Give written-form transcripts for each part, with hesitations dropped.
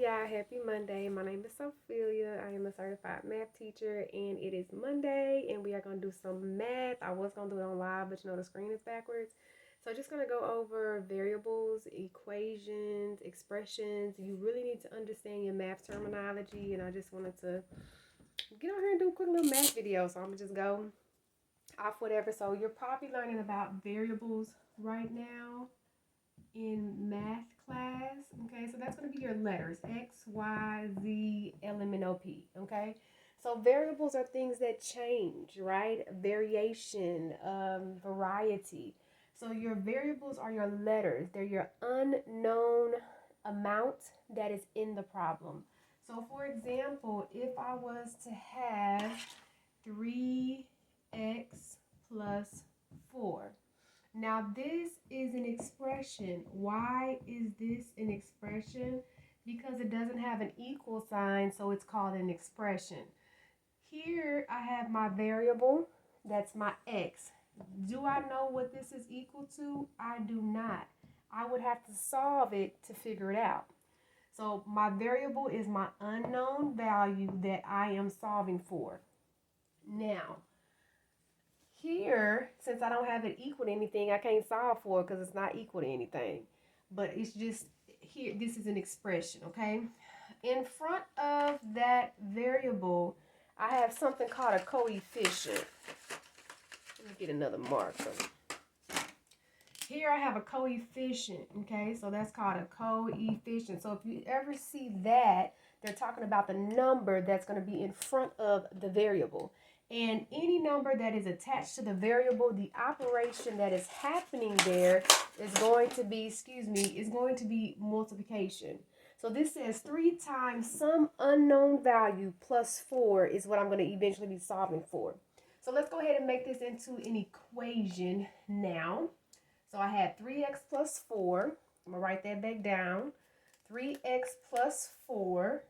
y'all. Happy Monday. My name is Sophia. I am a certified math teacher, and it is Monday, and we are going to do some math. I was going to do it on live, but the screen is backwards. So just going to go over variables, equations, expressions. You really need to understand your math terminology, and I just wanted to get on here and do a quick little math video. So I'm going to just go off whatever. So you're probably learning about variables right now in math class. Okay, so that's going to be your letters: X, Y, Z, L, M, N, O, P. Okay, so variables are things that change, right? Variation, variety. So your variables are your letters. They're your unknown amount that is in the problem. So for example, if I was to have 3x plus 4. Now this is an expression. Why is this an expression? Because it doesn't have an equal sign, so it's called an expression. Here I have my variable, that's my x. Do I know what this is equal to? I do not. I would have to solve it to figure it out. So my variable is my unknown value that I am solving for. Now, here, since I don't have it equal to anything, I can't solve for it because it's not equal to anything. But it's just here, this is an expression, okay? In front of that variable, I have something called a coefficient. Let me get another marker. Here I have a coefficient, okay? So that's called a coefficient. So if you ever see that, they're talking about the number that's going to be in front of the variable. And any number that is attached to the variable, the operation that is happening there is going to be, is going to be multiplication. So this says 3 times some unknown value plus 4 is what I'm going to eventually be solving for. So let's go ahead and make this into an equation now. So I had 3x plus 4. I'm going to write that back down. 3x plus 4.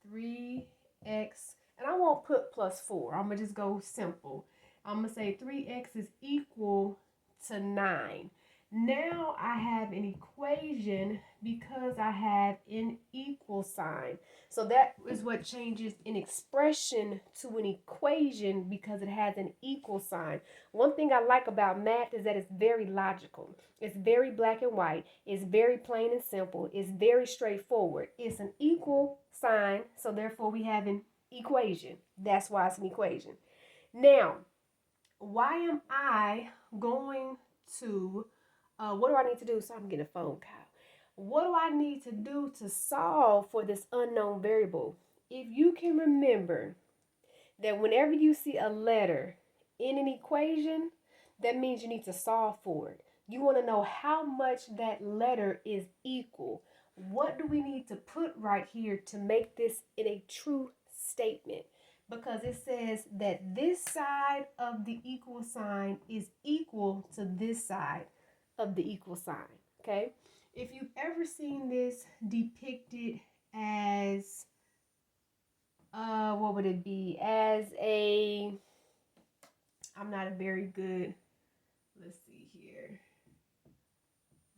3x, and I won't put plus 4. I'm going to just go simple. I'm going to say 3x is equal to 9. Now I have an equation because I have an equal sign. So that is what changes an expression to an equation because it has an equal sign. One thing I like about math is that it's very logical. It's very black and white. It's very plain and simple. It's very straightforward. It's an equal sign, so therefore we have an equation. That's why it's an equation. Now, why am I going to what do I need to do? So I'm getting a phone call. What do I need to do to solve for this unknown variable? If you can remember that whenever you see a letter in an equation, that means you need to solve for it. You want to know how much that letter is equal. What do we need to put right here to make this in a true statement? Because it says that this side of the equal sign is equal to this side of the equal sign, okay? If you've ever seen this depicted as, what would it be? As a, I'm not a very good, let's see here,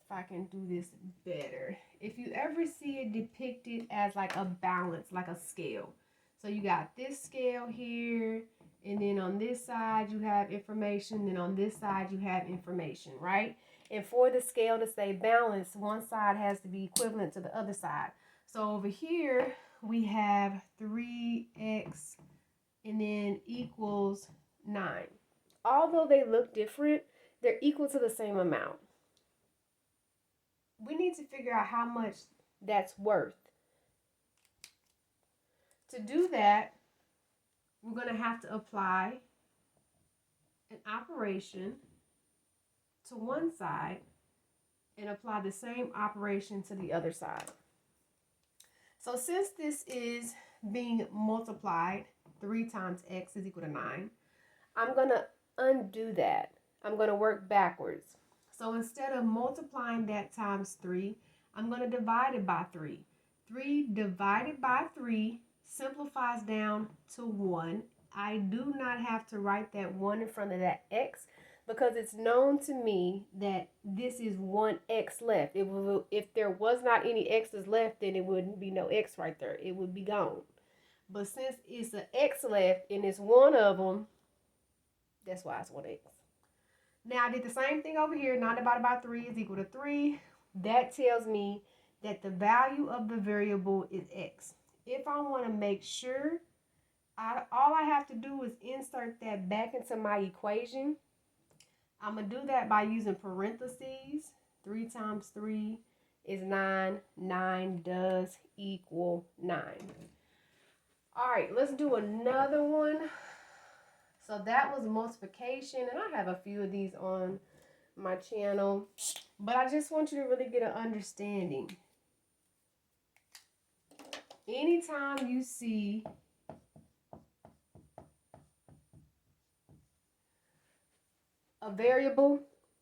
if I can do this better. If you ever see it depicted as like a balance, like a scale. So you got this scale here, and then on this side you have information, then on this side you have information, right? And for the scale to stay balanced, one side has to be equivalent to the other side. So over here we have 3x and then equals 9. Although they look different, they're equal to the same amount. We need to figure out how much that's worth. To do that, we're going to have to apply an operation to one side and apply the same operation to the other side. So since this is being multiplied, 3 times x is equal to 9, I'm going to undo that. I'm going to work backwards. So instead of multiplying that times 3, I'm going to divide it by 3. 3 divided by 3 simplifies down to 1. I do not have to write that 1 in front of that x because it's known to me that this is one x left. If there was not any x's left, then it wouldn't be no x right there. It would be gone. But since it's an x left and it's one of them, that's why it's 1x. Now I did the same thing over here. 9 divided by 3 is equal to 3. That tells me that the value of the variable is x. If I want to make sure, all I have to do is insert that back into my equation. I'm going to do that by using parentheses. 3 times 3 is 9. 9 does equal 9. All right, let's do another one. So that was multiplication, and I have a few of these on my channel, but I just want you to really get an understanding. Anytime you see a variable,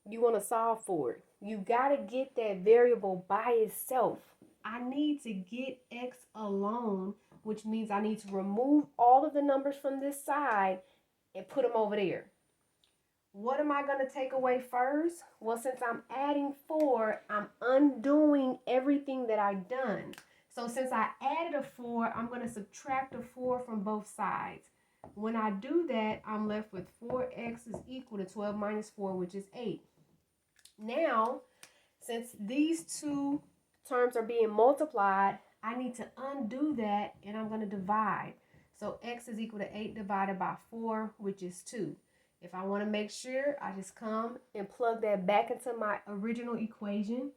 you want to solve for it. You got to get that variable by itself. I need to get x alone, which means I need to remove all of the numbers from this side and put them over there. What am I going to take away first? Well, since I'm adding 4, I'm undoing everything that I've done. So since I added a 4, I'm going to subtract a 4 from both sides. When I do that, I'm left with 4x is equal to 12 minus 4, which is 8. Now, since these two terms are being multiplied, I need to undo that, and I'm going to divide. So x is equal to 8 divided by 4, which is 2. If I want to make sure, I just come and plug that back into my original equation.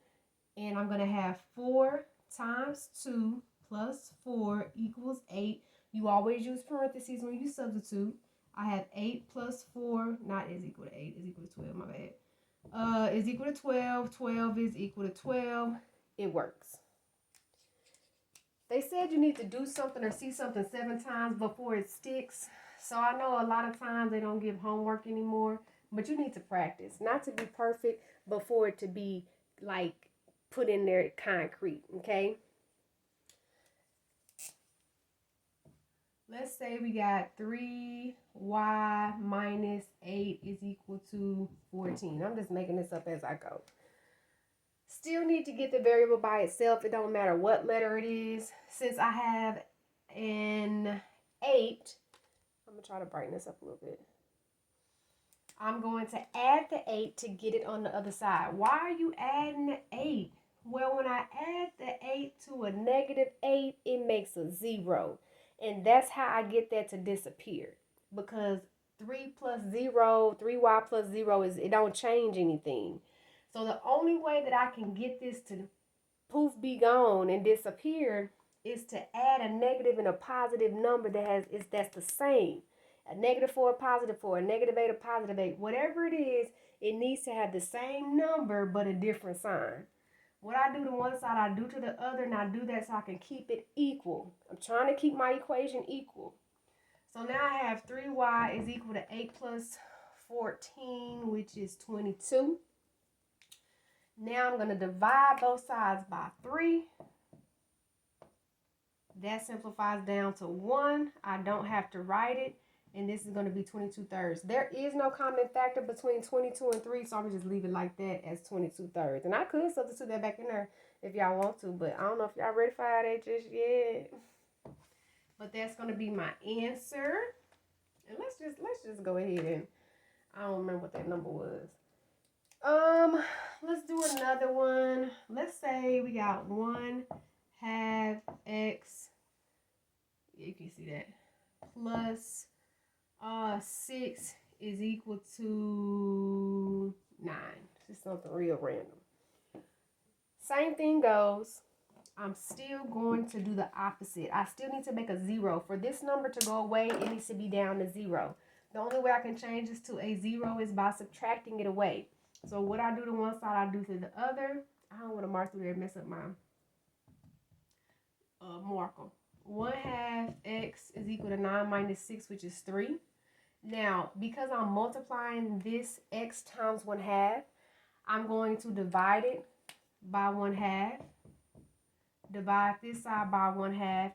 And I'm going to have 4 times 2 plus 4 equals 8. You always use parentheses when you substitute. I have 8 plus 4, not is equal to 8, is equal to 12, my bad. Is equal to 12. 12 is equal to 12. It works. They said you need to do something or see something 7 times before it sticks. So I know a lot of times they don't give homework anymore, but you need to practice. Not to be perfect, but for it to be like put in there concrete, okay? Let's say we got 3y minus 8 is equal to 14. I'm just making this up as I go. Still need to get the variable by itself. It don't matter what letter it is. Since I have an 8, I'm going to try to brighten this up a little bit. I'm going to add the 8 to get it on the other side. Why are you adding the 8? Well, when I add the 8 to a negative 8, it makes a 0. And that's how I get that to disappear. Because 3 plus 0, 3y plus 0, it don't change anything. So the only way that I can get this to poof, be gone and disappear is to add a negative and a positive number that's the same. A negative 4, a positive 4, a negative 8, a positive 8. Whatever it is, it needs to have the same number but a different sign. What I do to one side, I do to the other, and I do that so I can keep it equal. I'm trying to keep my equation equal. So now I have 3y is equal to 8 plus 14, which is 22. Now I'm going to divide both sides by 3. That simplifies down to 1. I don't have to write it. And this is going to be 22/3. There is no common factor between 22 and 3, so I'm going to just leave it like that as 22/3. And I could substitute that back in there if y'all want to, but I don't know if y'all ready for that just yet. But that's going to be my answer. And let's just go ahead and, I don't remember what that number was. Let's do another one. Let's say we got 1/2 x, you can see that, plus 6 is equal to 9. Just something real random. Same thing goes. I'm still going to do the opposite. I still need to make a 0. For this number to go away, it needs to be down to 0. The only way I can change this to a 0 is by subtracting it away. So what I do to one side, I do to the other. I don't want to mark through there and mess up my marker. 1/2 x is equal to 9 minus 6, which is 3. Now, because I'm multiplying this x times 1/2, I'm going to divide it by 1/2. Divide this side by 1/2.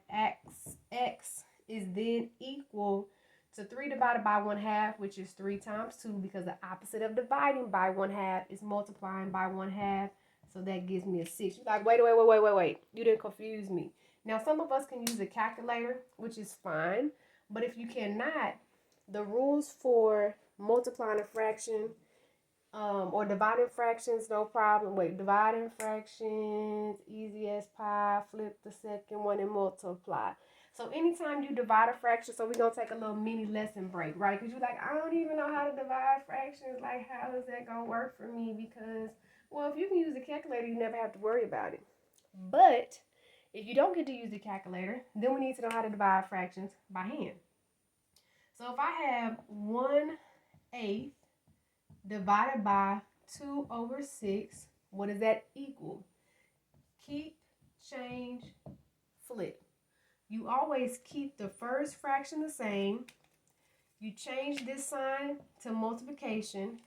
X is then equal So 3 divided by 1/2, which is 3 times 2, because the opposite of dividing by 1/2 is multiplying by 1/2. So that gives me a 6. You're like, wait. You didn't confuse me. Now, some of us can use a calculator, which is fine. But if you cannot, the rules for multiplying a fraction or dividing fractions, no problem. Wait, dividing fractions, easy as pie. Flip the second one and multiply. So anytime you divide a fraction, so we're going to take a little mini lesson break, right? Because you're like, I don't even know how to divide fractions. Like, how is that going to work for me? Because, well, if you can use a calculator, you never have to worry about it. But if you don't get to use the calculator, then we need to know how to divide fractions by hand. So if I have 1/8 divided by 2/6, what does that equal? Keep, change, flip. You always keep the first fraction the same. You change this sign to multiplication,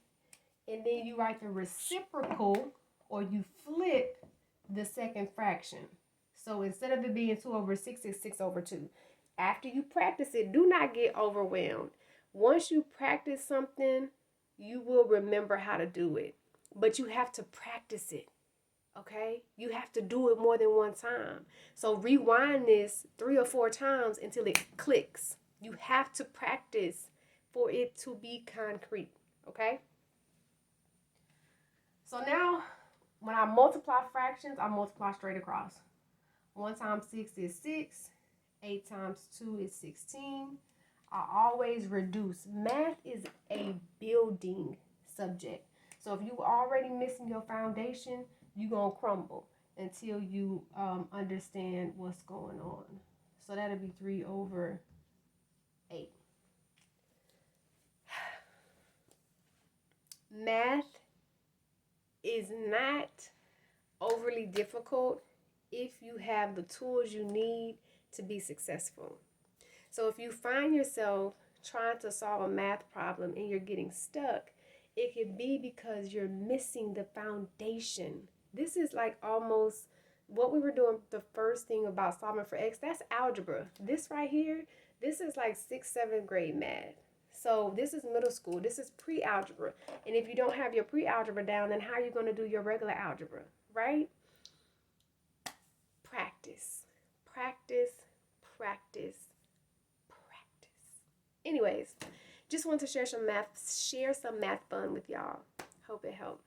and then you write the reciprocal, or you flip the second fraction. So instead of it being 2/6, it's 6/2. After you practice it, do not get overwhelmed. Once you practice something, you will remember how to do it. But you have to practice it. Okay? You have to do it more than one time. So rewind this 3 or 4 times until it clicks. You have to practice for it to be concrete. Okay? So now, when I multiply fractions, I multiply straight across. 1 times 6 is 6. 8 times 2 is 16. I always reduce. Math is a building subject. So if you already missing your foundation, you're going to crumble until you understand what's going on. So that'll be 3/8. Math is not overly difficult if you have the tools you need to be successful. So if you find yourself trying to solve a math problem and you're getting stuck, it could be because you're missing the foundation. This is like almost what we were doing the first thing about solving for x. That's algebra. This right here, this is like 6th, 7th grade math. So this is middle school. This is pre-algebra. And if you don't have your pre-algebra down, then how are you going to do your regular algebra, right? Practice, practice, practice, practice. Anyways, just want to share some math fun with y'all. Hope it helped.